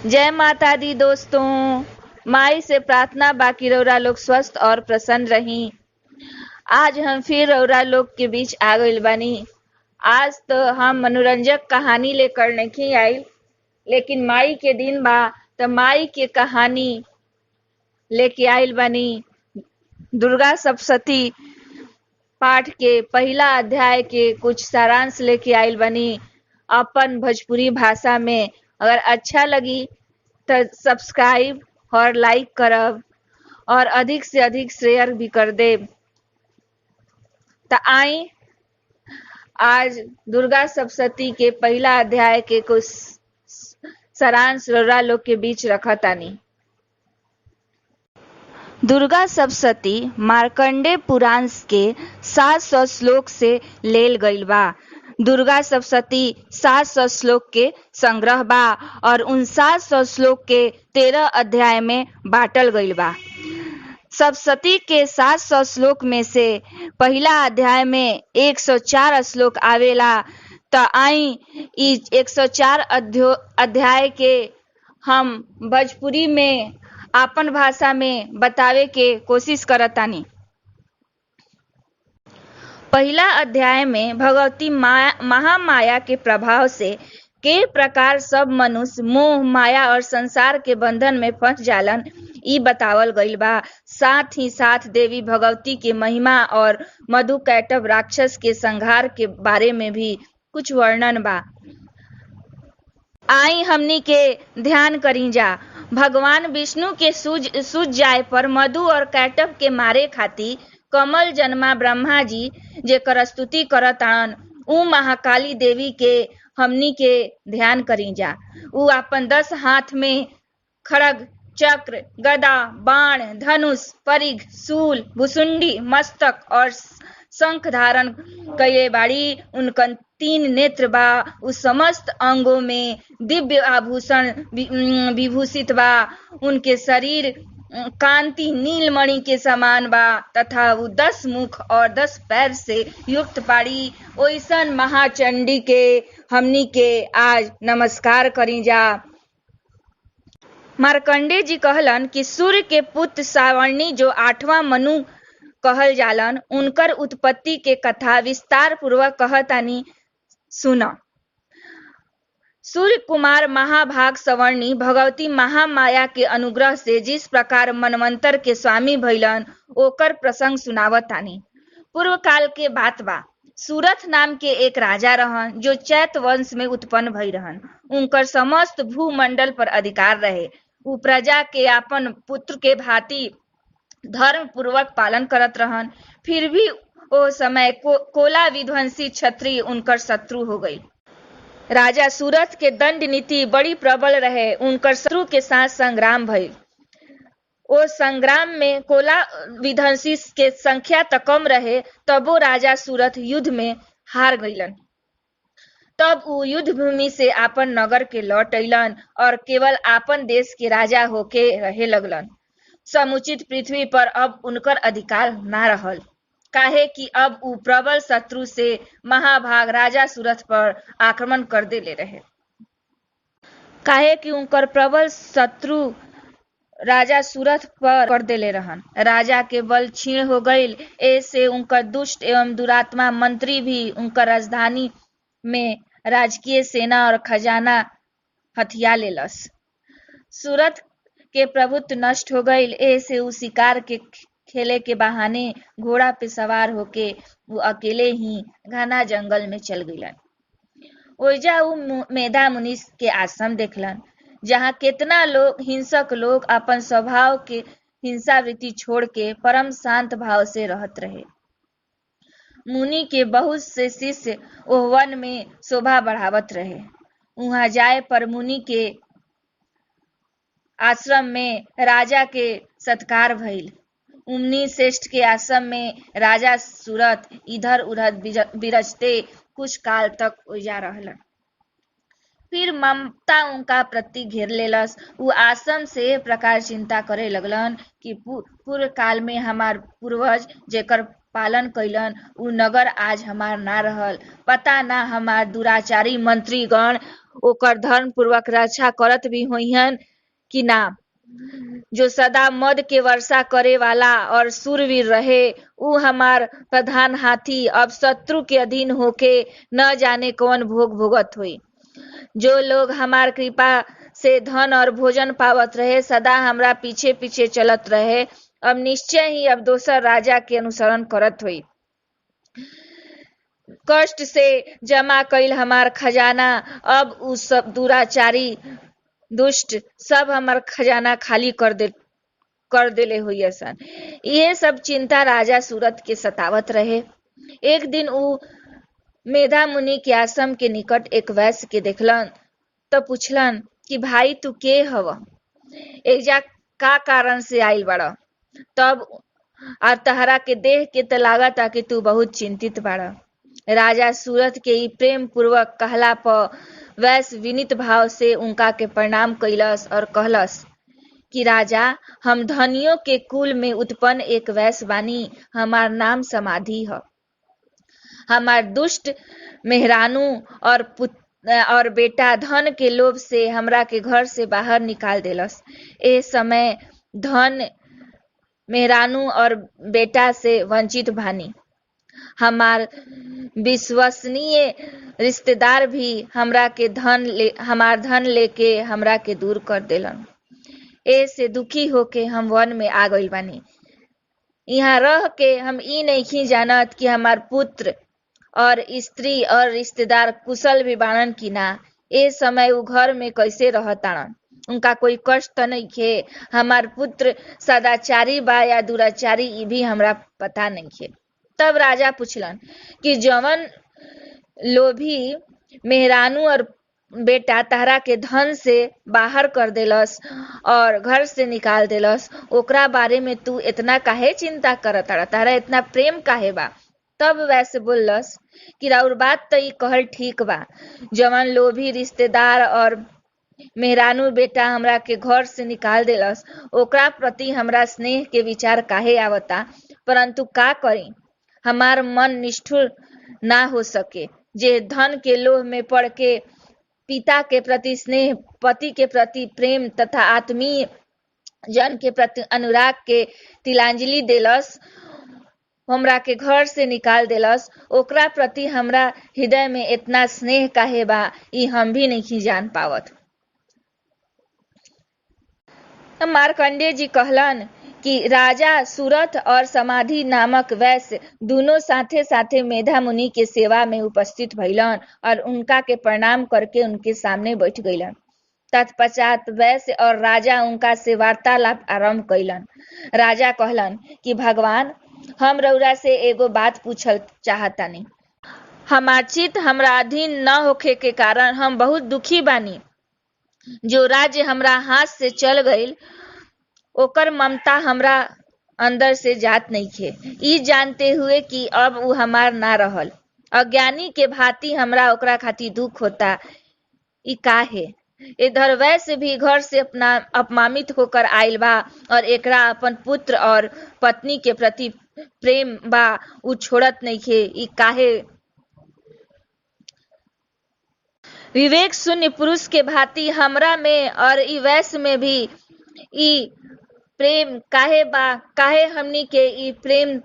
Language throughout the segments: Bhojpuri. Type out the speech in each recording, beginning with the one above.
जय माता दी दोस्तों। माई से प्रार्थना बाकी रौरा लोग स्वस्थ और प्रसन्न रही। आज हम फिर रौरा लोग के बीच आ गइल बानी। आज तो हम मनोरंजक कहानी लेकर नहीं आई, लेकिन माई के दिन बा तो माई के कहानी लेके आइल बानी। दुर्गा सप्तशती पाठ के पहला अध्याय के कुछ सारांश लेके आइल बानी अपन भोजपुरी भाषा में। अगर अच्छा लगी तो सब्सक्राइब और लाइक करब और अधिक से अधिक शेयर भी कर दे। तो आई आज दुर्गा सप्तशती के पहला अध्याय के कुछ सारांश रौरा लोग के बीच रखा तानी। दुर्गा सप्तशती मार्कंडेय पुराण के 700 श्लोक से लेल गईल बा। दुर्गा सप्तशती 700 श्लोक के संग्रह बा और उन 700 श्लोक के 13 अध्याय में बांटल गईल बा। सप्तशती के 700 श्लोक में से पहला अध्याय में 104 श्लोक आवेला। तो आई इ 104 अध्याय के हम भोजपुरी में आपन भाषा में बतावे के कोशिश करतानी। पहला अध्याय में भगवती महामाया के प्रभाव से के प्रकार सब मनुष्य मोह माया और संसार के बंधन में फंस जालन ई बतावल गईल बा। साथ ही साथ देवी भगवती के महिमा और मधुकैटभ राक्षस के संहार के बारे में भी कुछ वर्णन बा। आई हमनी के ध्यान करी जा। भगवान विष्णु के सूझ जाए पर मधु और कैटभ के मारे खातिर कमल जन्मा ब्रह्मा जी जेकर स्तुति करतान उ महाकाली देवी के हमनी के ध्यान करी जा। उ अपन 10 हाथ में खड़ग, चक्र, गदा, बाण, धनुष, परिघ, शूल, भुसुंडी, मस्तक और शंख धारण कइले बाड़ी। उनकन 3 नेत्र बा। उ समस्त अंगों में दिव्य आभूषण विभूषित बा। उनके शरीर कांति नीलमणि के समान बा तथा वो 10 मुख और 10 पैर से युक्त बाड़ी। ओइसन महाचंडी के हमनी के आज नमस्कार करी जा। मार्कंडेय जी कहलन कि सूर्य के पुत्र सावर्णी जो 8वां मनु कहल जालन, उनकर उत्पत्ति के कथा विस्तार पूर्वक कहतानी सुना। सूर्य कुमार महाभाग सवर्णी भगवती महामाया के अनुग्रह से जिस प्रकार मनवंतर के स्वामी भइलन ओकर प्रसंग सुनावतानी। पूर्व काल के बात बा। सूरथ नाम के एक राजा रहन जो चैत वंश में उत्पन्न भई रहन। उनकर समस्त भूमंडल पर अधिकार रहे। उ प्रजा के अपन पुत्र के भांति धर्म पूर्वक पालन करत रहन। फिर भी ओ समय कोला विध्वंसी क्षत्रिय उनकर शत्रु हो गई। राजा सूरथ के दंड नीति बड़ी प्रबल रहे। उनकर शत्रु के साथ संग्राम भइल। ओ संग्राम में कोला विध्वंसी के संख्या तो कम रहे, तबो राजा सूरथ युद्ध में हार गइलन। तब उ युद्ध भूमि से आपन नगर के लौट अइलन और केवल आपन देश के राजा होके रहे लगलन। समुचित पृथ्वी पर अब उनकर अधिकार ना रहल, काहे कि अब उ प्रबल शत्रु से महाभाग राजा सूरथ पर आक्रमण कर देले रहे। काहे कि उनकर प्रबल शत्रु राजा सूरथ पर कर देले रहन। राजा के बल क्षीण हो गईल। ऐसे उनकर दुष्ट एवं दुरात्मा मंत्री भी उनकर राजधानी में राजकीय सेना और खजाना हथिया लेलस। सूरथ के प्रभुत्व नष्ट हो गईल। ऐसे उ शिकार के खेले के बहाने घोड़ा पे सवार होके वो अकेले ही घना जंगल में चल गईलन। ओइजा उ मेधा मुनि के आश्रम देखलन, जहाँ कितना लोग हिंसक लोग अपन स्वभाव के हिंसा वृत्ति छोड़ के परम शांत भाव से रहत रहे। मुनि के बहुत से शिष्य ओह वन में शोभा बढ़ावत रहे। उहाँ जाए पर मुनि के आश्रम में राजा के सत्कार भइल। उमनी श्रेष्ठ के आश्रम में राजा सूरत इधर उधर बिरजते कुछ काल तक ओइजा रहलन। फिर ममता उनका प्रति घेर लेलस। उ आश्रम से एह प्रकार चिंता करे लगलन कि पूर्व काल में हमार पूर्वज जेकर पालन कैलन उ नगर आज हमार ना रहल। पता ना हमार दुराचारी मंत्रीगण ओकर धर्म पूर्वक रक्षा करत भी होइहन कि ना। जो सदा मद के वर्षा करे वाला और सूरवीर रहे उ हमार प्रधान हाथी अब शत्रु के अधीन होके न जाने कौन भोग भोगत हुई। जो लोग हमार कृपा से धन और भोजन पावत रहे सदा हमरा पीछे पीछे चलत रहे अब निश्चय ही अब दोसर राजा के अनुसरण करत हुई। कष्ट से जमा कईल हमार खजाना अब उ सब दुराचारी दुष्ट सब हमार खजाना खाली कर देले हुई सन। यह सब चिंता राजा सूरत के सतावत रहे। एक दिन उ मेधा मुनि के आश्रम के निकट एक वैश्य के देखलन तो पूछलन कि भाई तू के हव, एजा का कारण से आइल बड़। तब और तहरा के देख के तो लागता कि तू बहुत चिंतित बाड़। राजा सूरत के ई प्रेम पूर्वक कहला पर वैश्य विनीत भाव से उनका के प्रणाम कैलस और कहलस कि राजा हम धनियों के कुल में उत्पन्न एक वैश्य बानी। हमार नाम समाधि है। हमार दुष्ट मेहरानू और बेटा धन के लोभ से हमरा के घर से बाहर निकाल देलस। ए समय धन मेहरानू और बेटा से वंचित भानी। हमार विश्वसनीय रिश्तेदार भी हमार धन लेके हमरा के दूर कर देलन। ए से दुखी होके हम वन में आ गइल बानी। यहाँ रह के हम ई नहीं जानत कि हमार पुत्र और स्त्री और रिश्तेदार कुशल भी बाणन की ना। ए समय उ घर में कैसे रहताड़न, उनका कोई कष्ट तो नहीं खे। हमार पुत्र सदाचारी बा या दुराचारी ई भी हमरा पता नहीं खे। तब राजा पूछलन कि जवन लोभी मेहरानू और बेटा तहरा के धन से बाहर कर देलस और घर से निकाल देलस ओकरा बारे में तू इतना काहे चिंता करत तारा, तहरा इतना प्रेम काहे बा। तब वैसे बोललस कि राउर बात तो ई कहल ठीक बा। जवन लोभी रिश्तेदार और मेहरानू बेटा हमरा के घर से निकाल देलस ओकरा प्रति हमरा स्नेह के विचार काहे आवता, परंतु का करी हमार मन निष्ठुर ना हो सके। जे धन के लोभ में पड़ के पिता के प्रति स्नेह, पति के प्रति प्रेम तथा आत्मीय जन के प्रति अनुराग के तिलांजलि देलस, हमरा के घर से निकाल देलस, ओकरा प्रति हमरा हृदय में इतना स्नेह काहे बा ई हम भी नहीं जान पावत। मार्कंडेय जी कहलन कि राजा सूरत और समाधि नामक वैश्य दोनों साथे साथे मेधा मुनि के सेवा में उपस्थित भइलन और उनका के प्रणाम करके उनके सामने बैठ गइलन। तत्पश्चात वैश्य और राजा उनका से वार्तालाप आरंभ कैलन। राजा कहलन कि भगवान हम रउरा से एगो बात पूछल चाहतानी। हमार चित्त हमरा अधीन न होखे के कारण हम बहुत दुखी बानी। जो राज्य हमरा हाथ से चल गईल ओकर ममता हमरा अंदर से जात नहीं खे। ई जानते हुए कि अब उ हमार ना रहल अज्ञानी के भांति हमरा ओकरा खातिर दुख होता। ई काहे? इधर वैश्य भी घर से अपना अपमानित होकर आइल बा और एकरा अपन पुत्र और पत्नी के प्रति प्रेम बा उ छोड़त नहीं खे। ई काहे? विवेक शून्य पुरुष के भांति हमरा में और ई वैश्य में भी ई प्रेम काहे बा? काहे हमनी के ई प्रेम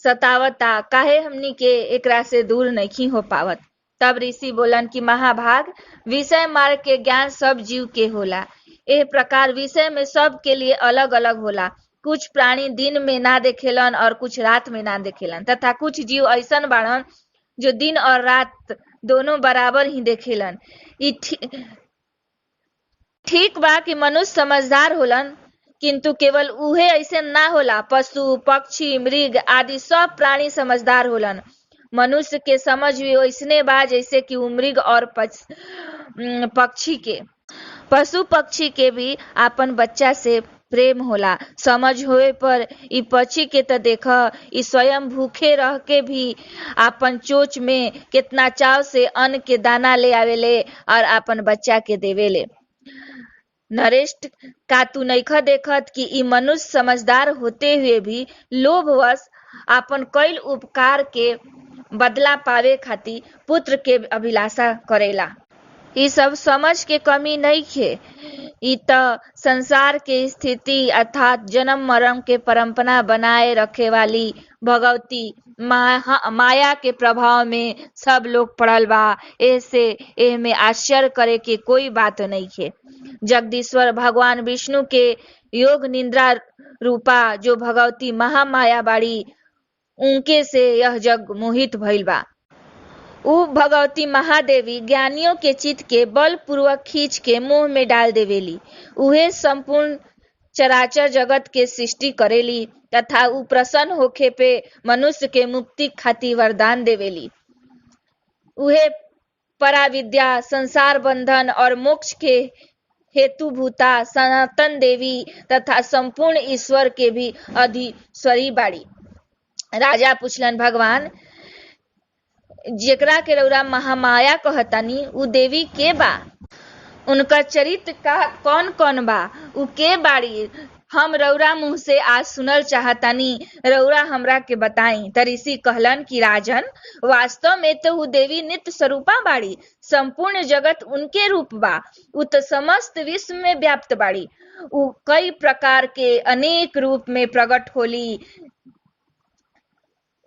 सतावता? काहे हमनी के एकरा से दूर नहीं हो पावत? तब ऋषि बोलन कि महाभाग विषय मार्ग के ज्ञान सब जीव के होला। एह प्रकार विषय में सब के लिए अलग अलग होला। कुछ प्राणी दिन में ना देखेलन और कुछ रात में ना देखेलन तथा कुछ जीव ऐसन बाड़न जो दिन और रात दोनों बराबर ही देखेलन। ई ठीक बा कि मनुष्य समझदार होलन किंतु केवल उहे ऐसे ना होला। पशु पक्षी मृग आदि सब प्राणी समझदार होलन। मनुष्य के समझ भी वैसने बा जैसे कि मृग और पशु पक्षी के भी आपन बच्चा से प्रेम होला। समझ होए पर ई पक्षी के त देख, ई स्वयं भूखे रह के भी आपन चोच में कितना चाव से अन्न के दाना ले आवेले और आपन बच्चा के देवेले। नरेश, का तू नइखा देखत कि ई मनुष्य समझदार होते हुए भी लोभवश आपन कईल उपकार के बदला पावे खातिर पुत्र के अभिलाषा करेला। ई सब समझ के कमी नइखे, ई त संसार के स्थिति अर्थात जन्म मरण के परंपरा बनाए रखे वाली भगवती माया के प्रभाव में सब लोग पड़ल बा। ऐसे एमे आश्चर्य करे के कोई बात नइखे। जगदीश्वर भगवान विष्णु के योग निद्रा रूपा जो भगवती महामाया बाड़ी, उनके से यह जग मोहित भइल बा। उ भगवती महादेवी ज्ञानियों के चित्त के बलपूर्वक खींच के मोह में डाल देवेली। उहे संपूर्ण चराचर जगत के सृष्टि करेली तथा उ प्रसन्न होखे पे मनुष्य के मुक्ति खातिर वरदान देवेली। उहे पराविद्या, संसार बंधन और मोक्ष के हेतुभूता सनातन देवी तथा संपूर्ण ईश्वर के भी अधीश्वरी बाड़ी। राजा पूछलन, भगवान, जेकरा के रउरा महामाया कहतानी उ देवी के बा? उनका चरित्र का कौन कौन बा? उ के बाड़ी? हम रउरा मुंह से आज सुनल चाहतानी, रउरा हमरा के बताई। त ऋषि कहलन कि राजन, वास्तव में तो उ देवी नित्य स्वरूपा बाड़ी। संपूर्ण जगत उनके रूप बा। उ तो समस्त विश्व में व्याप्त बाड़ी। उ कई प्रकार के अनेक रूप में प्रकट होली।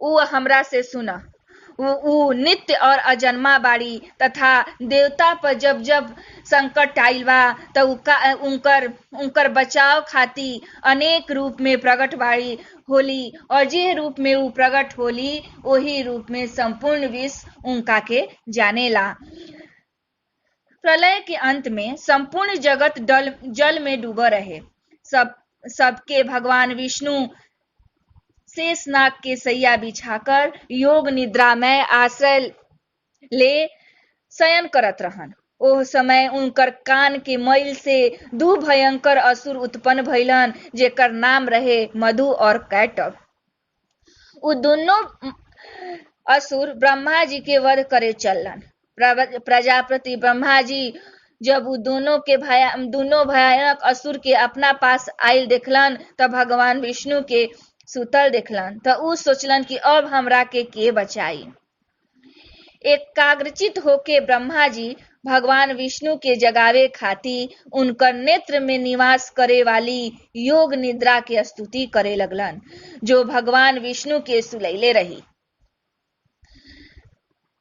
उ हमरा से सुना। उ नित्य और अजन्मा बाड़ी तथा देवता पर जब जब संकट आइल बा त उनकर बचाव खातिर अनेक रूप में प्रकट बाड़ी होली और जे रूप में उ प्रकट होली वही रूप में संपूर्ण विश्व उनका के जानेला। प्रलय के अंत में संपूर्ण जगत जल में डूबा रहे। सबके भगवान विष्णु शेषनाग के सैया बिछाकर योग निद्रा में आश्रय ले शयन करत रहन। ओह समय उनकर कान के मैल से दू भयंकर असुर उत्पन्न भइलन, जेकर नाम रहे मधु और कैटव। उ दोनों असुर ब्रह्मा जी के वध करे चलन। प्रजापति ब्रह्मा जी जब उ दोनों भयानक असुर के अपना पास आयल देखलन त भगवान विष्णु के सुतल देखलन त उ सोचलन कि अब हमरा के बचाई। एकाग्रचित होके ब्रह्मा जी भगवान विष्णु के जगावे खातिर उनकर नेत्र में निवास करे वाली योग निद्रा के स्तुति करे लगलन, जो भगवान विष्णु के सुलैले रही।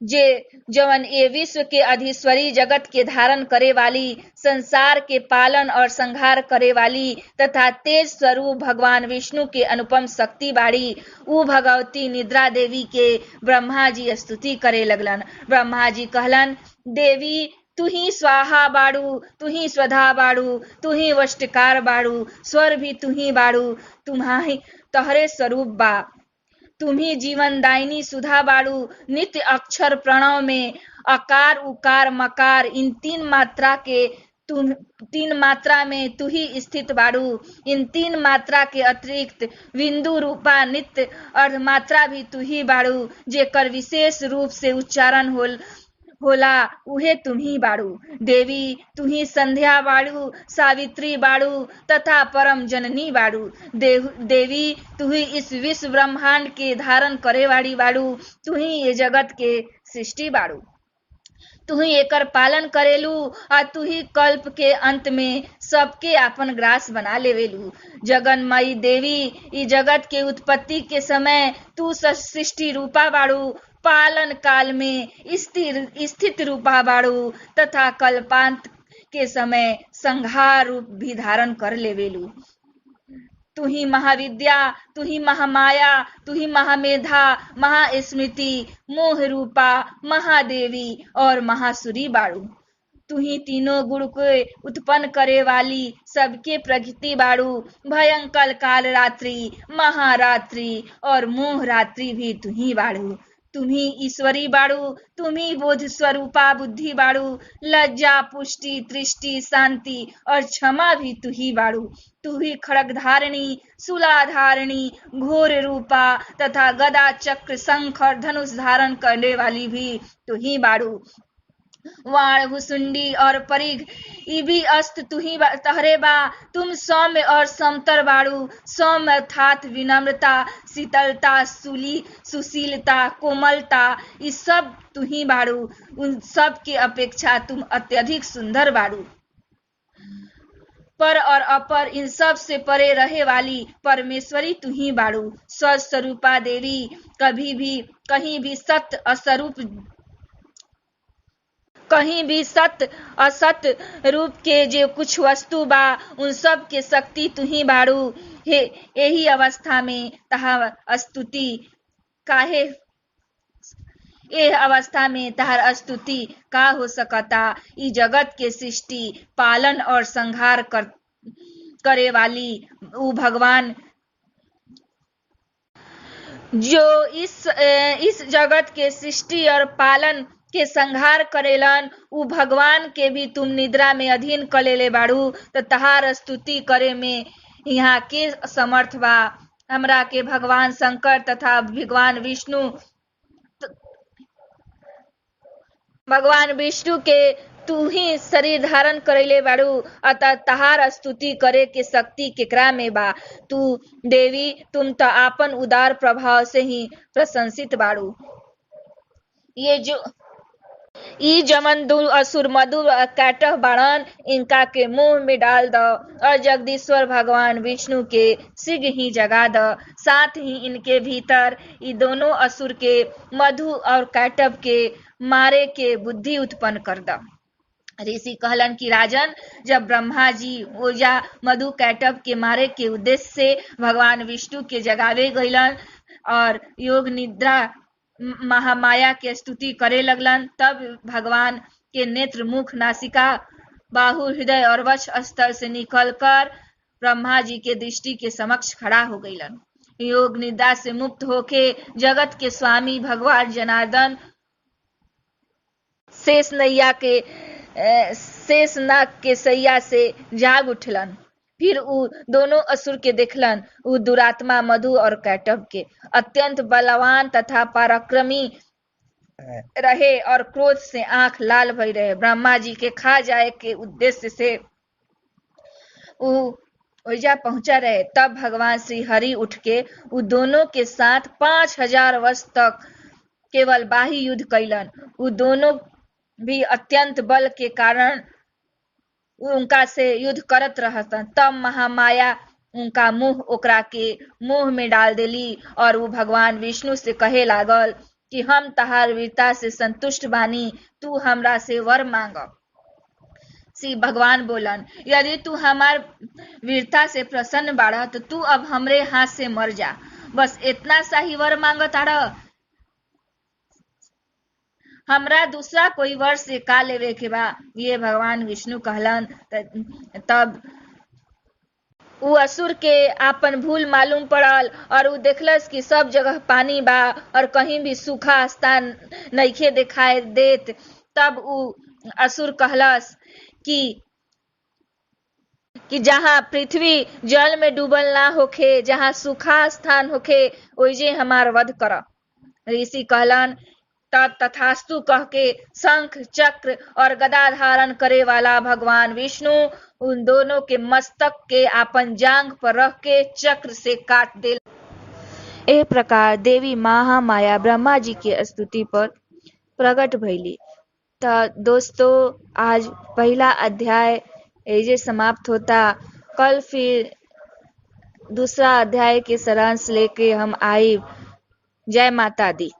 जवन ये विश्व के अधीश्वरी, जगत के धारण करे वाली, संसार के पालन और संहार करे वाली तथा तेज स्वरूप भगवान विष्णु के अनुपम शक्ति बाड़ी, उ भगवती निद्रा देवी के ब्रह्मा जी स्तुति करे लगलन। ब्रह्मा जी कहलन, देवी तू ही स्वाहा बाड़ू, तू ही स्वधा बाड़ू, तू ही वष्टकार बाड़ू, स्वर भी तू ही बाड़ू, तुम्हारी तहरे स्वरूप बा। तुम्ही जीवन दायिनी सुधा बाड़ू। नित्य अक्षर प्रणव में अकार उकार मकार इन तीन मात्रा में तू ही स्थित बाड़ू। इन तीन मात्रा के अतिरिक्त बिंदु रूपा नित्य अर्ध मात्रा भी तू ही बाड़ू, जेकर विशेष रूप से उच्चारण होला उहे तुम्ही बाड़ू। देवी तू ही संध्या बाड़ू, सावित्री बाड़ू तथा परम जननी बाड़ू। देवी तू ही इस विश्व ब्रह्मांड के धारण करे वाली बाड़ू। तू ही ये जगत के सृष्टि बाड़ू। तू ही एकर पालन करेलू और तू ही कल्प के अंत में सबके आपन ग्रास बना लेवेलू। जगन्मयी देवी, ई जगत के उत्पत्ति के समय तू सृष्टि रूपा बाड़ू, पालन काल में स्थित रूपा बाड़ू तथा कल्पांत के समय संहार रूप भी धारण कर लेवेलू। तू ही महाविद्या, तू ही महामाया, तू ही महामेधा, महास्मृति, मोह रूपा, महादेवी और महासुरी बाड़ू। तू ही तीनों गुण को उत्पन्न करे वाली, सबके प्रकृति बाड़ू। भयंकर काल रात्रि, महारात्रि और मोह रात्रि भी तू ही बाड़ू। तुम्ही ईश्वरी बाड़ू, तुम्ही बोध स्वरूपा बुद्धि बाड़ू, लज्जा पुष्टि दृष्टि शांति और क्षमा भी तू ही बाड़ू। तू ही खड़ग धारिणी, शूला धारिणी, घोर रूपा तथा गदा चक्र शंख और धनुष धारण करने वाली भी तू ही बाड़ू। वाण भुसुंडी और परिघ इभी अस्त तुही तहरे बा। तुम सौम्य और समतर बाड़ू। सौम्य अर्थात विनम्रता, शीतलता, सुशीलता, कोमलता, ये सब तुही बाड़ू। उन सब की अपेक्षा तुम अत्यधिक सुंदर बाड़ू। पर और अपर इन सब से परे रहे वाली परमेश्वरी तू ही बाड़ू। स्वस्वरूपा देवी, कभी भी कहीं भी सत्य असत रूप के जो कुछ वस्तु बा उन सब के शक्ति तू ही बाड़ू। हे यही अवस्था में तहार स्तुति काहे अवस्था में तहार स्तुति का हो सकता। ई जगत के सृष्टि पालन और संहार करे वाली ऊ भगवान जो इस जगत के सृष्टि और पालन के संहार करेलन, उ भगवान के भी तुम निद्रा में अधीन कर लेले बाड़ू। तो तहार स्तुति करे में यहाँ के समर्थ बा। हमरा के भगवान शंकर तथा भगवान विष्णु के तू ही शरीर धारण करेले बाड़ू। अतः तहार स्तुति करे के शक्ति केकरा में बा। तू देवी, तुम तो आपन उदार प्रभाव से ही प्रशंसित बाड़ू। ई जमन दू असुर मधु कैटह बाड़न, इनका के मुंह में डाल द और जगदीश्वर भगवान विष्णु के शीघ्र ही जगा द। साथ ही इनके भीतर ये दोनों असुर के मधु और कैटव के मारे के बुद्धि उत्पन्न कर द। ऋषि कहलन कि राजन, जब ब्रह्मा जी ओजा मधु कैटव के मारे के उद्देश्य से भगवान विष्णु के जगावे गईलन और योग निद्रा महामाया के स्तुति करे लगलन, तब भगवान के नेत्र, मुख, नासिका, बाहु, हृदय और वक्ष स्थल से निकलकर ब्रह्मा जी के दृष्टि के समक्ष खड़ा हो गईलन। योग निद्रा से मुक्त होके जगत के स्वामी भगवान जनार्दन शेषनाग के सैया से जाग उठलन। फिर उ दोनों असुर के देखलन। उ दुरात्मा मधु और कैटव के अत्यंत बलवान तथा पराक्रमी रहे और क्रोध से आंख लाल भई रहे। ब्रह्मा जी के खा जाए के उद्देश्य से उ ओइजा पहुंचा रहे। तब भगवान श्री हरि उठ के उ दोनों के साथ 5000 वर्ष तक केवल बाही युद्ध कैलन। उ दोनों भी अत्यंत बल के कारण उनका से युद्ध करत रहतन। तब महामाया उनका मुंह ओकरा के मुंह में डाल देली और वो भगवान विष्णु से कहे लागल कि हम तहार वीरता से संतुष्ट बानी, तू हमरा से वर मांग। श्री भगवान बोलन, यदि तू हमार वीरता से प्रसन्न बाड़ा तो तू अब हमरे हाथ से मर जा। बस इतना सा ही वर मांगत आड़। हमरा दूसरा कोई वर से का लेवे के बा। ये भगवान विष्णु कहलन। तब उ असुर के आपन भूल मालूम पड़ल और उ देखलस कि सब जगह पानी बा और कहीं भी सूखा स्थान नइखे दिखाई देत। तब उ असुर कहलस कि जहाँ पृथ्वी जल में डूबल ना होखे, जहाँ सूखा स्थान होखे, ओइजे हमार वध कर। ऋषि कहलन, तब तथास्तु कह के शंख, चक्र और गदा धारण करे वाला भगवान विष्णु उन दोनों के मस्तक के आपन जांघ पर रख के चक्र से काट दे। ए प्रकार देवी महामाया ब्रह्मा जी के स्तुति पर प्रकट भइली। तो दोस्तों, आज पहला अध्याय एजे समाप्त होता। कल फिर दूसरा अध्याय के सारांश लेके हम आई। जय माता दी।